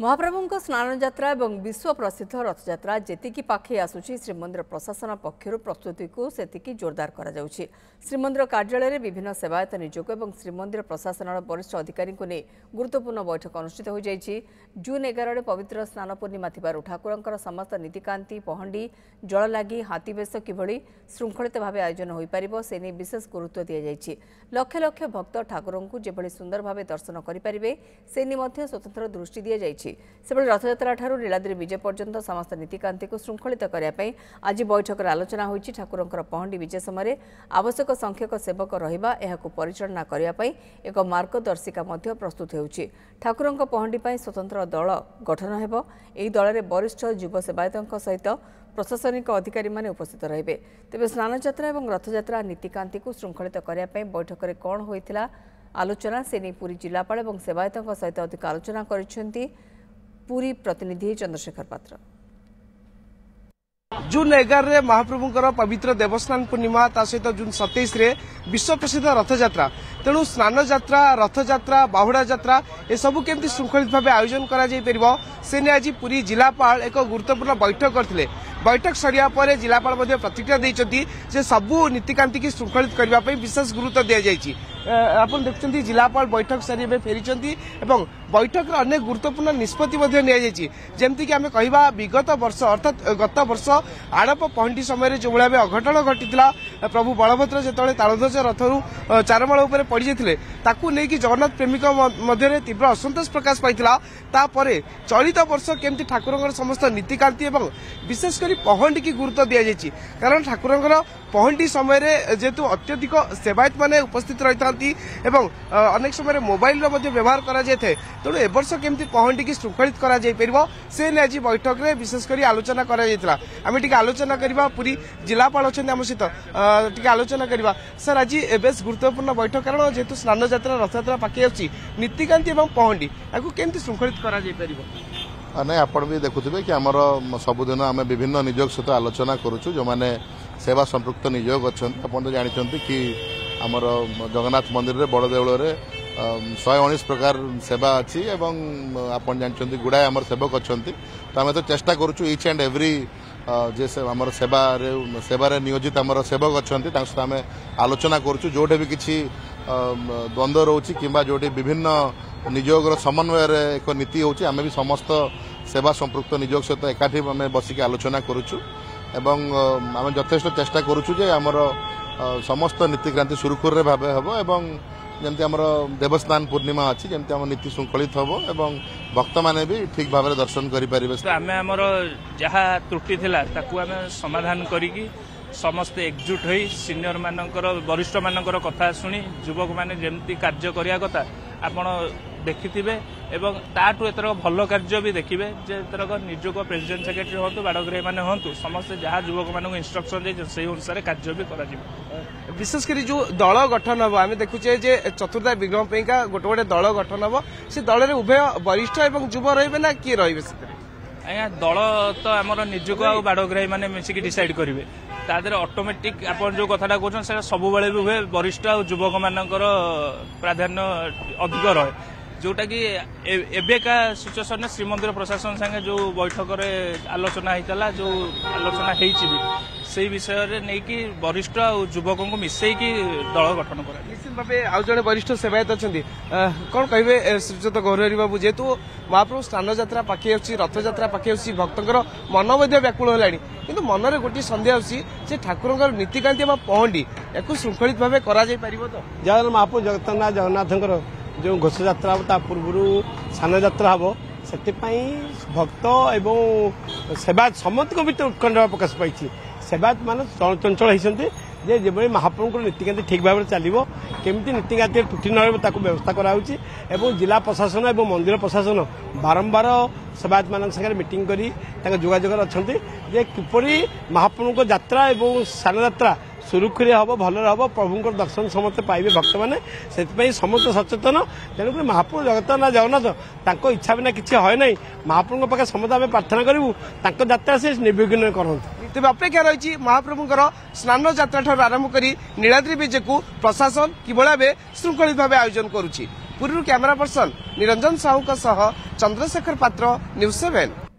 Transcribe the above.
महाप्रभु स्नान यात्रा और विश्व प्रसिद्ध रथयात्रा जेतिकी पाखे आसुची श्रीमंदिर प्रशासन पक्षर प्रस्तुति को सेतिकी जोरदार करा जाउछि। श्रीमंदिर कार्यालय में विभिन्न सेवायत नियोग और श्रीमंदिर प्रशासन वरिष्ठ अधिकारी को नहीं गुरुत्वपूर्ण बैठक अनुष्ठित हो जाइछि। जून 11 में पवित्र स्नान पूर्णिमा थिबारु ठाकुरंकर समस्त नीतिकांति पहंडी जल लागी हाथीबेश किभଳି श्रृंखलित भाव आयोजन हो पारिबो से नहीं विशेष गुरुत्व दि जाइछि। लक्ष लक्ष भक्त ठाकुरंकु जेभଳି सुंदर भाव दर्शन करिपारिबे से नहीं स्वतंत्र दृष्टि दि जाइछि। सेबळे रथयात्रा ठारू नीलाद्री विजय पर्यंत समस्त नीतिकांति को श्रृंखलित करने आज बैठक आलोचना होइछि। ठाकुरंकर पहंडी विजय समय आवश्यक संख्यक सेवक रहिबा एहाकु परिचालना करने एक मार्गदर्शिका मध्य प्रस्तुत होउछि। ठाकुरंक पहंडी पई स्वतंत्र दल गठन हेबो। एही दल में वरिष्ठ युव सेवायतों सहित प्रशासनिक अधिकारी माने उपस्थित रहिबे। तेबे स्नान यात्रा और रथयात्रा नीतिकांति को श्रृंखलित करने बैठक में कौन होइथिला आलोचना से नहीं पुरी जिलापाल और सेवायतों सहित अधिक आलोचना करिसेंती पूरी प्रतिनिधि चंद्रशेखर पात्र। जून 11 महाप्रभुंकर पवित्र देवस्नान पूर्णिमा ता सहित जून 27 रे विश्व प्रसिद्ध रथयात्रा तेणु स्नान यात्रा रथयात्रा बाहुड़ा यात्रा ए सबु केमती श्रृंखलित भाव आयोजन करा जाई परिबो से ने आज पूरी जिलापाल एक गुरुत्वपूर्ण बैठक करथिले। बैठक सरिया पर जिलापाल मध्ये प्रतिक्रिया दैछथि जे सबु नीतिकांति की श्रृंखलित करबा पई विशेष गुरुत्व दिया जाइछि। आपण देखछथि जिलापाल बैठक सरिया में फेरिछथि एवं बैठक रे अनेक गुरुत्वपूर्ण निष्पत्ति मध्ये निया जाइछि। जेमति कि हमें कहिबा विगत वर्ष अर्थात गत वर्ष आड़प पहंडी समय जो भाव अघटन घटीला प्रभु बलभद्र जिते तालध्वज रथरू चारमाल उपर पड़ जाते ताकू नहीं जगन्नाथ प्रेमिक मध्य तीव्र असंतोष प्रकाश पाइला। चलित वर्ष केमती ठाकुर समस्त नीतिकांति और विशेषकर पहंडी की गुरुत्व दि जाइए कारण ठाकुर पहंडी समय जेहेतु अत्यधिक सेवायत माने उपस्थित रही था अनेक समय मोबाइल व्यवहार करा जाए तेणु ए वर्ष केमती पहंडी की श्रृंखलित करा जाई परिबो से आज बैठक में विशेषकर आलोचना करा जायतिला। आमे टिके आलोचना करबा पूरी जिलापाल अच्छा आम सहित टिके आलोचना करबा। सर आज बेस गुरुत्वपूर्ण बैठक कारण जेहेतु स्नान यात्रा रथयात्रा पाके आछि नीतिकांति और पहंडी आपको केमती श्रृंखलित करा जाई परिबो नहीं आपण भी देखुवे कि आमर सबुदिन आम विभिन्न नियोग सहित आलोचना करुचु जो माने सेवा संपृक्त नियोग अच्छा आप जानते कि आमर जगन्नाथ मंदिर रे बड़ देवल 119 प्रकार सेवा अच्छी आप जानते गुड़ाए आम सेवक अच्छा तो आम तो चेष्टा करुचु इच एंड एवरी जे आम सेवार नियोजित आम सेवक अच्छा सहित आम आलोचना करुचु जोटे भी किसी द्वंद्व रोचे कि जोटे विभिन्न नियोग समन्वय एक नीति होची आम भी समस्त सेवा संपृक्त नियोग सहित एकाठी आम बसिक आलोचना करुचु एवं आम यथेष्ट चेष्टा करुचु जे आमर समस्त नीतिक्रांति सुरुखुर भाव हम एवं जमती आमर देवस्नान पूर्णिमा अच्छी जमती आम नीति श्रृंखलित हम एवं भक्त माने भी ठीक भाव दर्शन करें। आम आमर जहाँ त्रुटि थिला ताकू आम समाधान करिकी समस्ते एकजुट हो सीनियर मानकर वरिष्ठ मानकर कथा शुणी युवक माने जेमती कार्य करिया कथा आपण देखिथिबे एवं ताटू एतर भल कार्य भी देखिबे जे एतरक निजोग प्रेसिडेंट सेक्रेटरी होतु बाड़गृह माने होतु समस्त जहाँ युवक मानक इंस्ट्रक्शन दे से अनुसार कार्य भी करा जिवो। विशेषकर जो दल गठन हम आम देखुचे जे चतुर्था विग्रह पैका गोटे गोटे दल गठन हम से दल रे उभय वरिष्ठ एवं युव रहिबे ना किए रहिबे आज्ञा दल तो आमर निजोग आ बाड़गृह माने मिसिकी डिसाइड करिवे तादर ऑटोमेटिक आपण जो कथाटा कहछन से सब बेले भी हुए वरिष्ठ और युवक मानकर प्राधान्य अधिक रहे जोटा कि एबेका सिचुएशन श्रीमंदिर प्रशासन संगे जो बैठक रे आलोचना होता जो आलोचना होती से विषय रे नहीं कि वरिष्ठ और युवकों को मिसैकी दल गठन करा निश्चित भाव आउ जड़े वरिष्ठ सेवायत अच्छा कौन कहे श्रीजुत गौरहरि बाबू जेहेतु महाप्रभु स्नान यात्रा पाखे अच्छी रथ यात्रा पाखे अच्छी भक्तर मन व्याकुल है कि मन में गोटे सन्देह अच्छी ठाकुर नीतिकांति पहंडी या श्रृंखलित भाव करा जगन महाप्रभु जगन्नाथ जो घोष यात्रा पूर्व स्नान यात्रा हम से भक्त एवं सेवायत समस्त भर उत्कंठा प्रकाश पाई सेवायत मान चंचल होती जो महाप्रभु नीतिकांति ठीक भाव चलो केमती नीतिकांति त्रुटि न व्यवस्था कराऊँगी एवं जिला प्रशासन एवं मंदिर प्रशासन बारंबार सेवायत मान सागर मीटिंग कर जोगाजोग अच्छा किपरि महाप्रभु यात्रा एवं स्नान यात्रा सुरुखुरी हम भल हम प्रभु दर्शन समस्ते पाइबे भक्त मैंने से समस्त सचेतन तेणुक महाप्रभु जगन्नाथ इच्छा बिना किसी है ना महाप्रभु पाखे समस्त आम प्रार्थना करूँ यात्रा से निर्विघ्न करते। तेज अपेक्षा रही महाप्रभुंर स्नान यात्रा ठार आरंभ कर नीलाद्री विजय को प्रशासन कि भाव श्रृंखलित भाव आयोजन करुच्ची। पुरी कैमरा पर्सन निरंजन साहू चंद्रशेखर पात्र न्यूज 7।